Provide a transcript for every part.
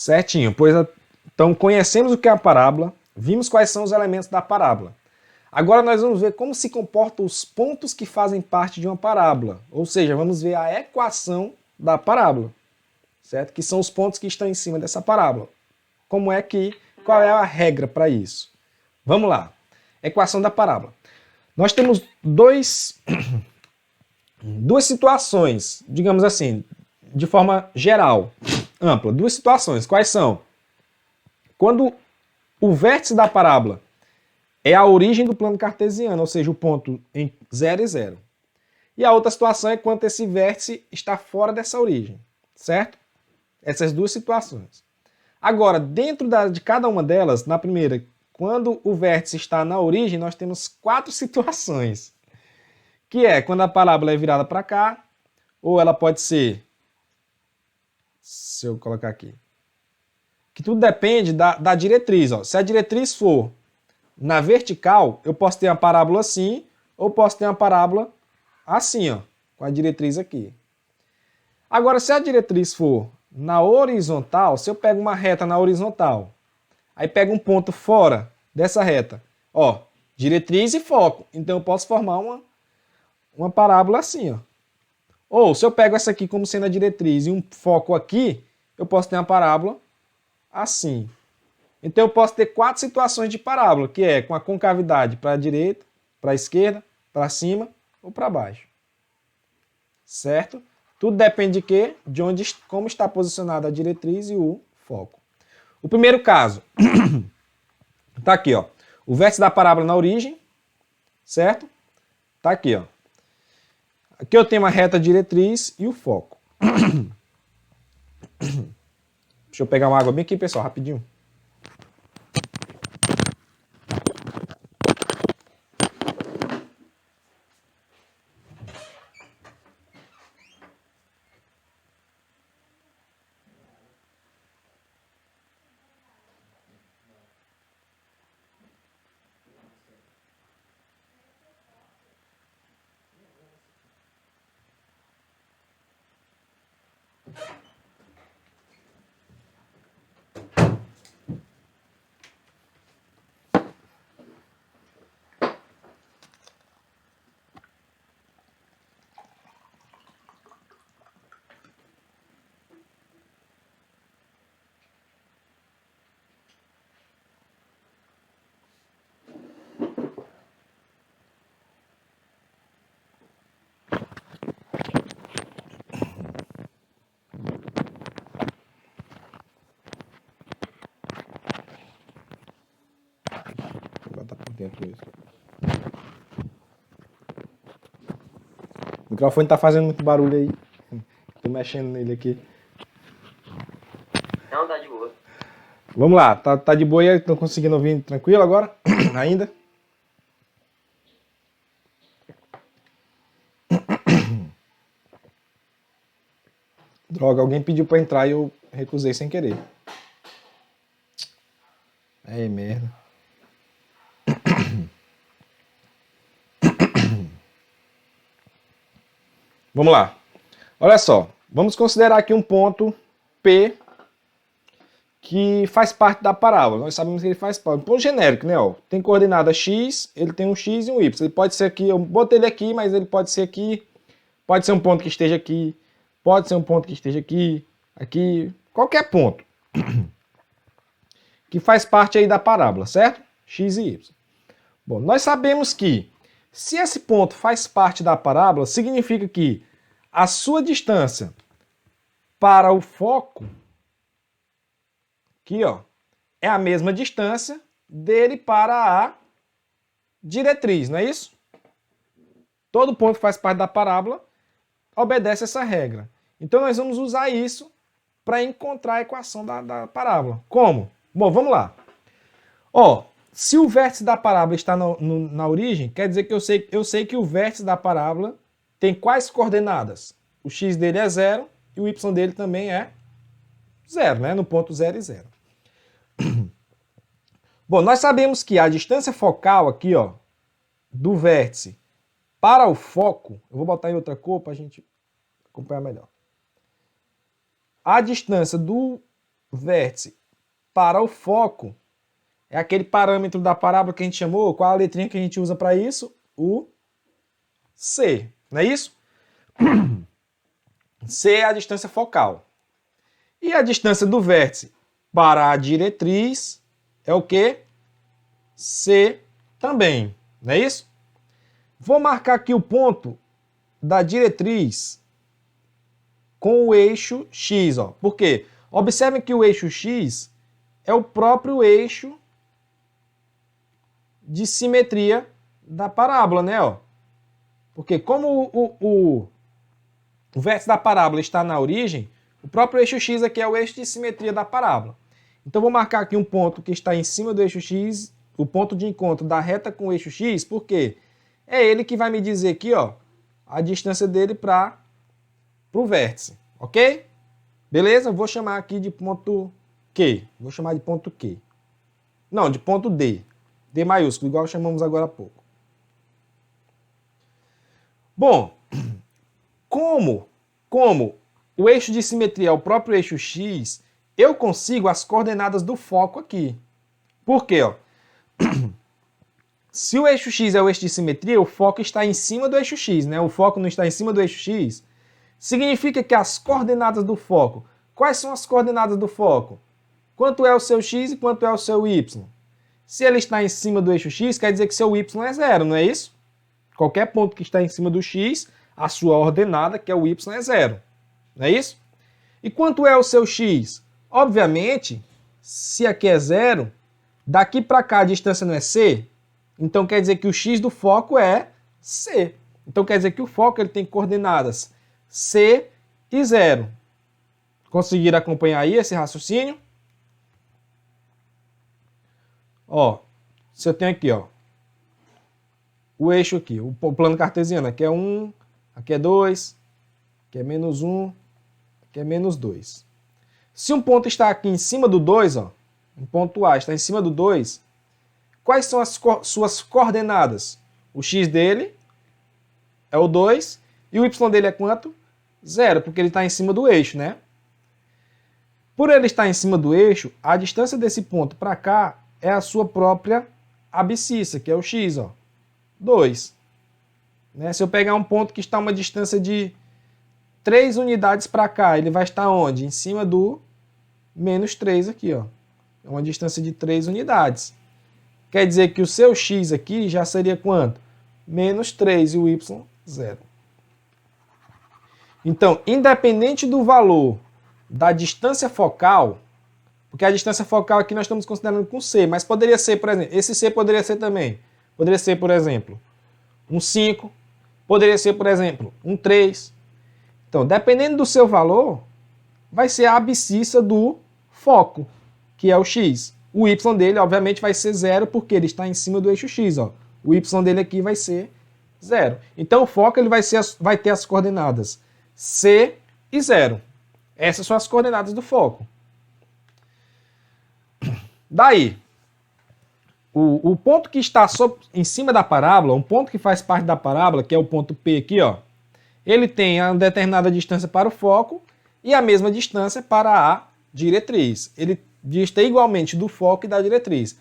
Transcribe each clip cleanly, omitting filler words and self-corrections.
Certinho. Então, conhecemos o que é a parábola, vimos quais são os elementos da parábola. Agora nós vamos ver como se comportam os pontos que fazem parte de uma parábola. Ou seja, vamos ver a equação da parábola, certo? Que são os pontos que estão em cima dessa parábola. Qual é a regra para isso? Vamos lá. Equação da parábola. Nós temos duas situações, digamos assim, de forma geral, ampla. Duas situações. Quais são? Quando o vértice da parábola é a origem do plano cartesiano, ou seja, o ponto em 0 e 0. E a outra situação é quando esse vértice está fora dessa origem, certo? Essas duas situações. Agora, dentro de cada uma delas, na primeira, quando o vértice está na origem, nós temos 4 situações. Que é quando a parábola é virada para cá, ou ela pode ser... Se eu colocar aqui. Que tudo depende da diretriz. Ó. Se a diretriz for na vertical, eu posso ter uma parábola assim, ou posso ter uma parábola assim, ó, com a diretriz aqui. Agora, se a diretriz for na horizontal, se eu pego uma reta na horizontal, aí pego um ponto fora dessa reta, ó, diretriz e foco. Então eu posso formar uma parábola assim, ó. Ou se eu pego essa aqui como sendo a diretriz e um foco aqui, eu posso ter uma parábola assim. Então eu posso ter 4 situações de parábola, que é com a concavidade para a direita, para a esquerda, para cima ou para baixo. Certo? Tudo depende de quê? De como está posicionada a diretriz e o foco. O primeiro caso, está aqui, ó. O vértice da parábola na origem, certo? Está aqui, ó. Aqui eu tenho uma reta diretriz e o foco. Deixa eu pegar uma água bem aqui, pessoal, rapidinho. Vou botar por dentro isso. O microfone tá fazendo muito barulho aí. Tô mexendo nele aqui. Não, tá de boa. Vamos lá, tá de boa aí? Estão conseguindo ouvir tranquilo agora? Ainda? Droga, alguém pediu pra entrar e eu recusei sem querer. Aí, merda. Vamos lá. Olha só, vamos considerar aqui um ponto P que faz parte da parábola. Nós sabemos que ele faz parte. Um ponto genérico, né? Ó, tem coordenada X, ele tem um X e um Y. Ele pode ser aqui, eu botei ele aqui, mas ele pode ser aqui. Pode ser um ponto que esteja aqui. Pode ser um ponto que esteja aqui, aqui. Qualquer ponto. Que faz parte aí da parábola, certo? X e Y. Bom, nós sabemos que se esse ponto faz parte da parábola, significa que a sua distância para o foco, aqui ó, é a mesma distância dele para a diretriz, não é isso? Todo ponto que faz parte da parábola obedece essa regra. Então nós vamos usar isso para encontrar a equação da parábola. Como? Bom, vamos lá. Ó, se o vértice da parábola está na origem, quer dizer que eu sei que o vértice da parábola tem quais coordenadas? O x dele é 0 e o y dele também é 0, né? No ponto 0 e 0. Bom, nós sabemos que a distância focal aqui, ó, do vértice para o foco, eu vou botar em outra cor para a gente acompanhar melhor. A distância do vértice para o foco é aquele parâmetro da parábola que a gente chamou, qual a letrinha que a gente usa para isso? O C, não é isso? C é a distância focal. E a distância do vértice para a diretriz é o quê? C também, não é isso? Vou marcar aqui o ponto da diretriz com o eixo X, ó. Por quê? Observem que o eixo X é o próprio eixo de simetria da parábola, né? Ó? Porque como o vértice da parábola está na origem, o próprio eixo X aqui é o eixo de simetria da parábola. Então vou marcar aqui um ponto que está em cima do eixo X, o ponto de encontro da reta com o eixo X, porque é ele que vai me dizer aqui, ó, a distância dele para o vértice, ok? Beleza? Vou chamar aqui de ponto Q. Vou chamar de ponto Q. Não, de ponto D. D maiúsculo, igual chamamos agora há pouco. Bom, como o eixo de simetria é o próprio eixo X, eu consigo as coordenadas do foco aqui. Por quê? Ó? Se o eixo X é o eixo de simetria, o foco está em cima do eixo X, né? O foco não está em cima do eixo X. Significa que as coordenadas do foco, quais são as coordenadas do foco? Quanto é o seu X e quanto é o seu Y? Se ele está em cima do eixo X, quer dizer que seu Y é zero, não é isso? Qualquer ponto que está em cima do X, a sua ordenada, que é o Y, é zero. Não é isso? E quanto é o seu X? Obviamente, se aqui é zero, daqui para cá a distância não é C, então quer dizer que o X do foco é C. Então quer dizer que o foco ele tem coordenadas C e 0. Conseguiram acompanhar aí esse raciocínio? Ó, se eu tenho aqui, ó, o eixo aqui, o plano cartesiano, aqui é 1, aqui é 2, aqui é menos 1, aqui é menos 2. Se um ponto está aqui em cima do 2, ó, um ponto A está em cima do 2, quais são as suas coordenadas? O X dele é o 2 e o Y dele é quanto? 0, porque ele está em cima do eixo, né? Por ele estar em cima do eixo, a distância desse ponto para cá é a sua própria abscissa, que é o X, ó, 2. Né? Se eu pegar um ponto que está a uma distância de 3 unidades para cá, ele vai estar onde? Em cima do menos 3 aqui, ó. É uma distância de 3 unidades. Quer dizer que o seu X aqui já seria quanto? Menos 3 e o Y, 0. Então, independente do valor da distância focal, porque a distância focal aqui nós estamos considerando com C, mas poderia ser, por exemplo, esse C poderia ser também. Poderia ser, por exemplo, um 5, poderia ser, por exemplo, um 3. Então, dependendo do seu valor, vai ser a abscissa do foco, que é o X. O Y dele, obviamente, vai ser 0, porque ele está em cima do eixo X. Ó. O Y dele aqui vai ser 0. Então, o foco ele vai ter as coordenadas C e 0. Essas são as coordenadas do foco. Daí, o ponto que está em cima da parábola, um ponto que faz parte da parábola, que é o ponto P aqui, ó, ele tem uma determinada distância para o foco e a mesma distância para a diretriz. Ele dista igualmente do foco e da diretriz.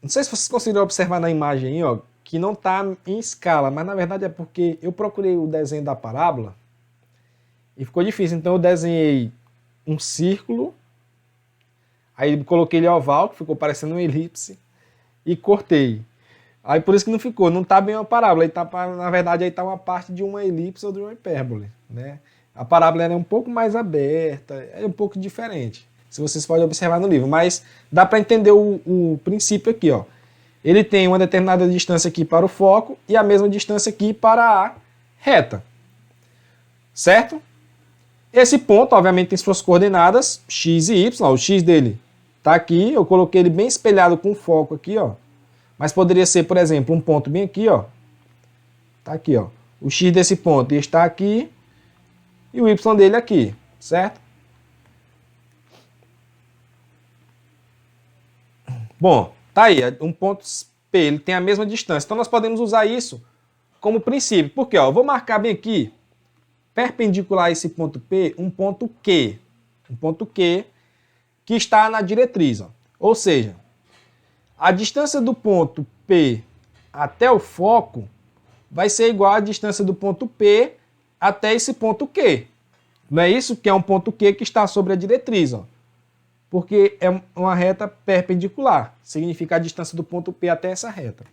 Não sei se vocês conseguiram observar na imagem aí, ó, que não está em escala, mas na verdade é porque eu procurei o desenho da parábola e ficou difícil. Então eu desenhei um círculo, aí coloquei ele oval, que ficou parecendo uma elipse, e cortei. Aí por isso que não ficou, não está bem uma parábola, aí tá, na verdade aí está uma parte de uma elipse ou de uma hipérbole, né? A parábola é um pouco mais aberta, é um pouco diferente, se vocês podem observar no livro, mas dá para entender o princípio aqui, ó. Ele tem uma determinada distância aqui para o foco e a mesma distância aqui para a reta, certo? Esse ponto, obviamente, tem suas coordenadas x e y, ó, o x dele está aqui, eu coloquei ele bem espelhado com o foco aqui, ó. Mas poderia ser, por exemplo, um ponto bem aqui, ó. Tá aqui, ó. O x desse ponto está aqui e o y dele aqui, certo? Bom, tá aí, um ponto P, ele tem a mesma distância. Então nós podemos usar isso como princípio. Por quê? Ó, eu vou marcar bem aqui, perpendicular a esse ponto P, um ponto Q. Um ponto Q que está na diretriz. Ó. Ou seja, a distância do ponto P até o foco vai ser igual à distância do ponto P até esse ponto Q. Não é isso? Que é um ponto Q que está sobre a diretriz. Ó. Porque é uma reta perpendicular. Significa a distância do ponto P até essa reta.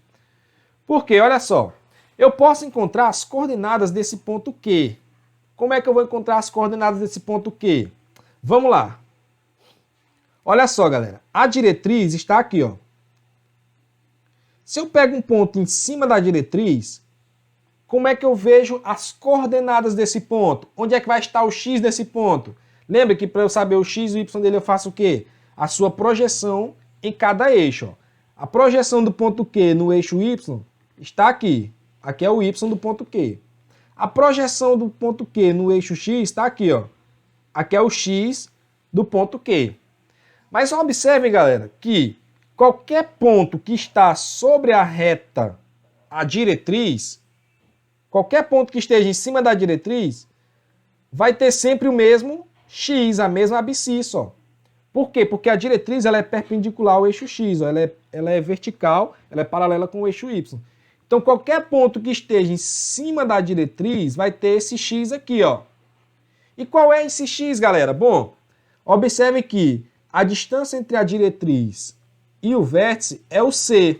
Porque, olha só, eu posso encontrar as coordenadas desse ponto Q. Como é que eu vou encontrar as coordenadas desse ponto Q? Vamos lá. Olha só, galera. A diretriz está aqui, ó. Se eu pego um ponto em cima da diretriz, como é que eu vejo as coordenadas desse ponto? Onde é que vai estar o x desse ponto? Lembra que para eu saber o x e o y dele eu faço o quê? A sua projeção em cada eixo. Ó. A projeção do ponto Q no eixo y está aqui. Aqui é o y do ponto Q. A projeção do ponto Q no eixo x está aqui. Ó. Aqui é o x do ponto Q. Mas observem, galera, que qualquer ponto que está sobre a reta, a diretriz, qualquer ponto que esteja em cima da diretriz, vai ter sempre o mesmo x, a mesma abscissa. Ó. Por quê? Porque a diretriz ela é perpendicular ao eixo x, ó. Ela é vertical, ela é paralela com o eixo y. Então, qualquer ponto que esteja em cima da diretriz vai ter esse x aqui. Ó. E qual é esse x, galera? Bom, observe que a distância entre a diretriz e o vértice é o C.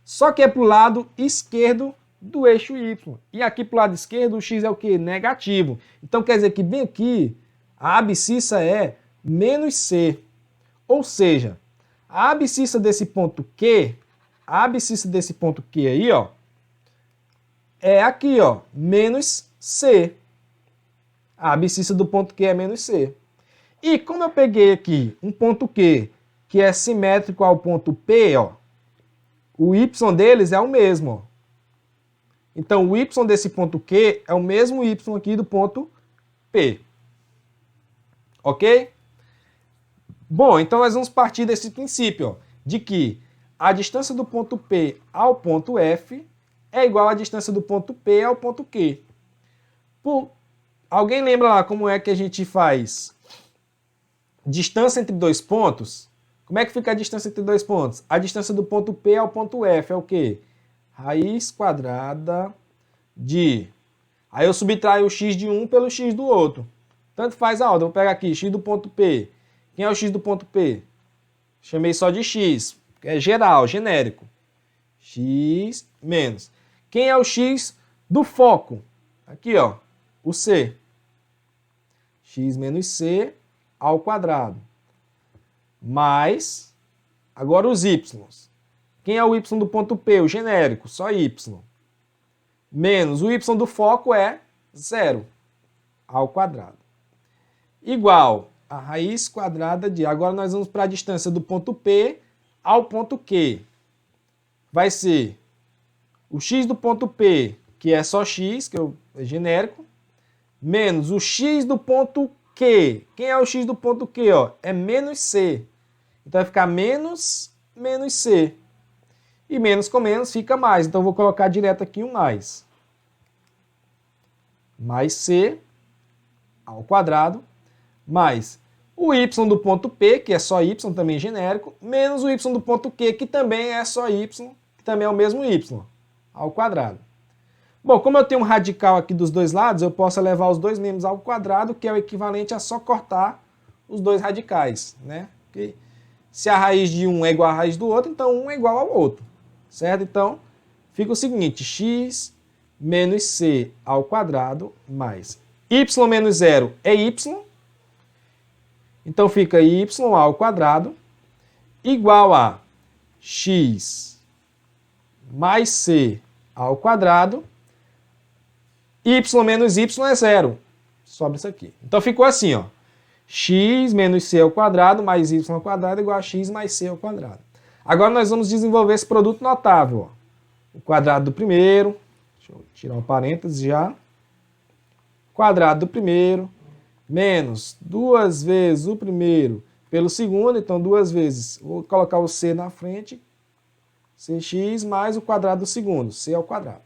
Só que é para o lado esquerdo do eixo Y. E aqui para o lado esquerdo o x é o quê? Negativo. Então quer dizer que bem aqui a abscissa é menos C. Ou seja, a abscissa desse ponto Q, aí, ó, é aqui, ó, menos C. A abscissa do ponto Q é menos C. E como eu peguei aqui um ponto Q que é simétrico ao ponto P, ó, o y deles é o mesmo. Ó. Então, o y desse ponto Q é o mesmo y aqui do ponto P. Ok? Bom, então nós vamos partir desse princípio, ó, de que a distância do ponto P ao ponto F é igual à distância do ponto P ao ponto Q. Alguém lembra lá como é que a gente faz distância entre dois pontos? Como é que fica a distância entre dois pontos? A distância do ponto P ao ponto F é o quê? Raiz quadrada de... Aí eu subtraio o x de um pelo x do outro. Tanto faz a ordem. Vou pegar aqui x do ponto P. Quem é o x do ponto P? Chamei só de x. É geral, genérico. X menos. Quem é o x do foco? Aqui, ó. O C. X menos C ao quadrado. Mais, agora os y. Quem é o y do ponto P? O genérico, só y. Menos o y do foco é 0 ao quadrado. Igual a raiz quadrada de... Agora nós vamos para a distância do ponto P ao ponto Q. Vai ser o x do ponto P, que é só x, que é genérico, menos o x do ponto Q. Quem é o x do ponto Q? Ó? É menos C. Então vai ficar menos C. E menos com menos fica mais. Então eu vou colocar direto aqui um mais. Mais C ao quadrado, mais o y do ponto P, que é só y, também genérico, menos o y do ponto Q, que também é só y, que também é o mesmo y, ao quadrado. Bom, como eu tenho um radical aqui dos dois lados, eu posso levar os dois membros ao quadrado, que é o equivalente a só cortar os dois radicais, né? Porque se a raiz de um é igual à raiz do outro, então um é igual ao outro, certo? Então, fica o seguinte, x menos c ao quadrado mais y menos 0 é y, então fica y ao quadrado igual a x mais c ao quadrado, y menos y é 0, sobra isso aqui. Então ficou assim, ó, x menos c ao quadrado mais y ao quadrado igual a x mais c ao quadrado. Agora nós vamos desenvolver esse produto notável. Ó. O quadrado do primeiro, deixa eu tirar um parênteses já, quadrado do primeiro, menos 2 vezes o primeiro pelo segundo, então 2 vezes, vou colocar o c na frente, cx mais o quadrado do segundo, c ao quadrado,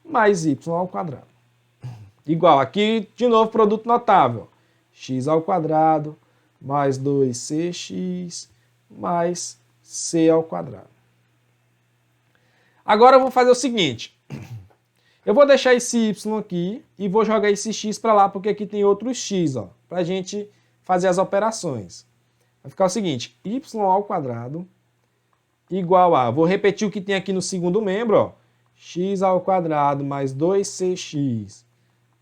mais y ao quadrado. Igual, aqui de novo produto notável, x ao quadrado mais 2cx mais c ao quadrado. Agora eu vou fazer o seguinte. Eu vou deixar esse y aqui e vou jogar esse x para lá, porque aqui tem outro x, ó, para a gente fazer as operações. Vai ficar o seguinte, y ao quadrado igual a... Vou repetir o que tem aqui no segundo membro, ó. X ao quadrado mais 2cx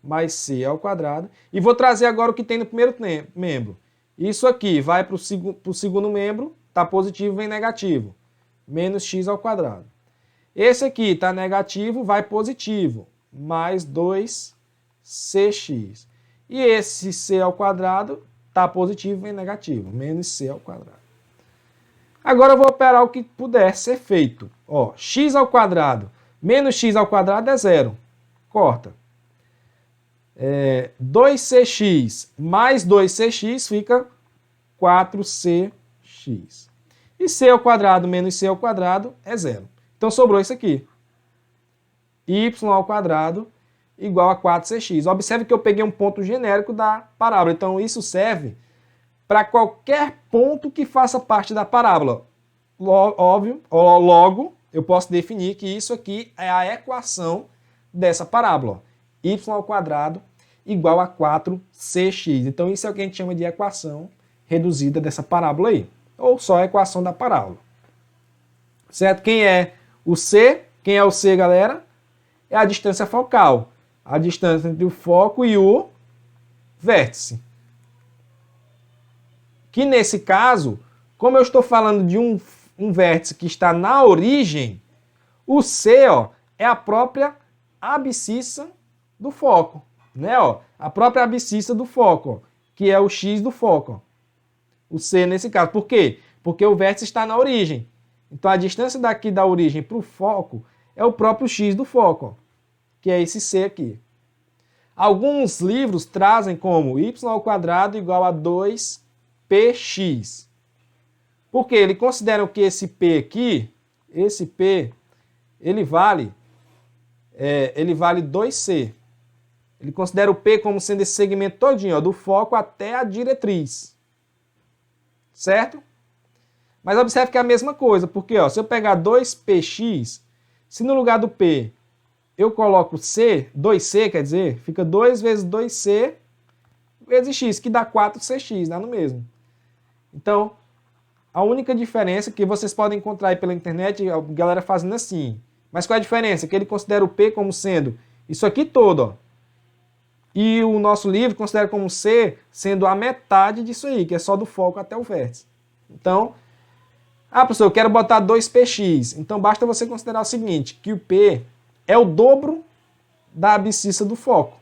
mais c ao quadrado. E vou trazer agora o que tem no primeiro membro. Isso aqui vai para o segundo membro, está positivo, vem negativo. Menos x ao quadrado. Esse aqui está negativo, vai positivo. Mais 2cx. E esse c ao quadrado está positivo, vem negativo. Menos c ao quadrado. Agora eu vou operar o que puder ser feito. Ó, x ao quadrado menos x ao quadrado é zero. Corta. 2cx mais 2cx fica 4cx. E c ao quadrado menos c ao quadrado é zero. Então sobrou isso aqui. Y ao quadrado igual a 4cx. Observe que eu peguei um ponto genérico da parábola. Então isso serve para qualquer ponto que faça parte da parábola. Óbvio, logo, eu posso definir que isso aqui é a equação dessa parábola. Y ao quadrado igual a 4cx. Então isso é o que a gente chama de equação reduzida dessa parábola aí. Ou só a equação da parábola. Certo? Quem é o C? Quem é o C, galera? É a distância focal. A distância entre o foco e o vértice. Que nesse caso, como eu estou falando de um vértice que está na origem, o C, ó, é a própria abscissa do foco, né, ó? A própria abscissa do foco, ó, que é o x do foco, ó. O C nesse caso. Por quê? Porque o vértice está na origem. Então a distância daqui da origem para o foco é o próprio x do foco, ó, que é esse C aqui. Alguns livros trazem como y ao quadrado igual a 2px. Porque eles consideram que esse P aqui, esse P, ele vale 2C. Ele considera o P como sendo esse segmento todinho, ó, do foco até a diretriz. Certo? Mas observe que é a mesma coisa, porque ó, se eu pegar 2px, se no lugar do P eu coloco C, 2C quer dizer, fica 2 vezes 2C vezes x, que dá 4cx, dá no mesmo. Então, a única diferença que vocês podem encontrar aí pela internet, a galera fazendo assim. Mas qual é a diferença? Que ele considera o P como sendo isso aqui todo, ó. E o nosso livro considera como C sendo a metade disso aí, que é só do foco até o vértice. Então, professor, eu quero botar 2px. Então, basta você considerar o seguinte, que o P é o dobro da abscissa do foco.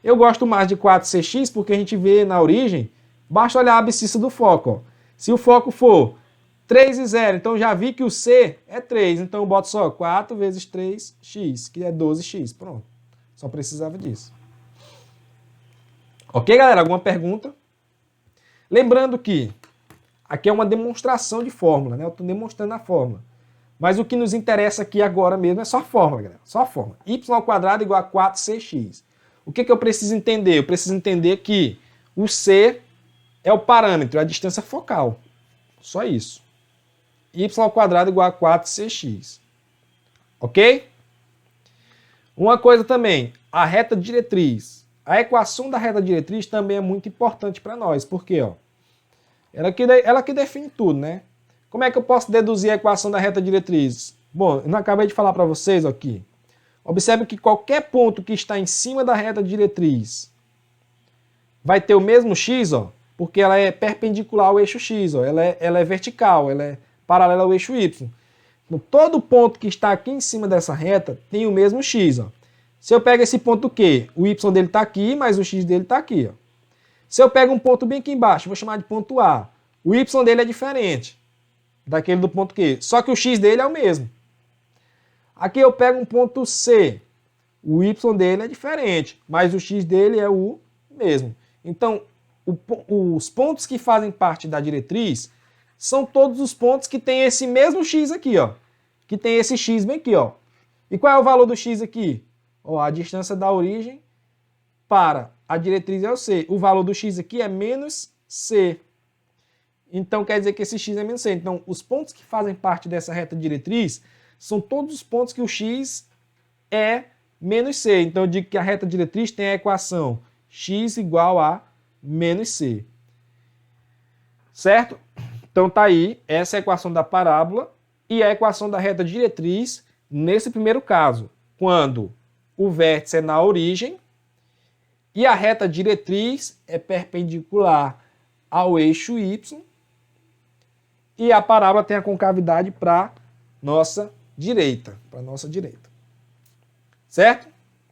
Eu gosto mais de 4cx porque a gente vê na origem, basta olhar a abscissa do foco, ó. Se o foco for 3 e 0, então já vi que o C é 3. Então eu boto só 4 vezes 3x, que é 12x. Pronto. Só precisava disso. Ok, galera? Alguma pergunta? Lembrando que aqui é uma demonstração de fórmula, né? Eu estou demonstrando a fórmula. Mas o que nos interessa aqui agora mesmo é só a fórmula, galera. Só a fórmula. Y ao quadrado igual a 4cx. O que eu preciso entender? Eu preciso entender que o C é o parâmetro, a distância focal. Só isso. Y ao quadrado igual a 4cx. Ok? Uma coisa também, a reta diretriz. A equação da reta diretriz também é muito importante para nós. Por quê? Ó? Ela que define tudo, né? Como é que eu posso deduzir a equação da reta diretriz? Bom, eu não acabei de falar para vocês aqui. Observe que qualquer ponto que está em cima da reta diretriz vai ter o mesmo x, ó, porque ela é perpendicular ao eixo x, ó, ela é vertical, ela é paralela ao eixo y. Então, todo ponto que está aqui em cima dessa reta tem o mesmo x. Ó. Se eu pego esse ponto Q, o y dele está aqui, mas o x dele está aqui. Ó. Se eu pego um ponto bem aqui embaixo, vou chamar de ponto A, o y dele é diferente daquele do ponto Q, só que o x dele é o mesmo. Aqui eu pego um ponto C, o y dele é diferente, mas o x dele é o mesmo. Então, os pontos que fazem parte da diretriz são todos os pontos que tem esse mesmo x aqui, ó. Que tem esse x bem aqui, ó. E qual é o valor do x aqui? Ó, a distância da origem para a diretriz é o C. O valor do x aqui é menos C. Então quer dizer que esse x é menos c. Então os pontos que fazem parte dessa reta diretriz são todos os pontos que o x é menos c. Então eu digo que a reta diretriz tem a equação x igual a menos c. Certo? Então tá aí, essa é a equação da parábola e a equação da reta diretriz nesse primeiro caso, quando o vértice é na origem e a reta diretriz é perpendicular ao eixo y e a parábola tem a concavidade para nossa direita, Certo?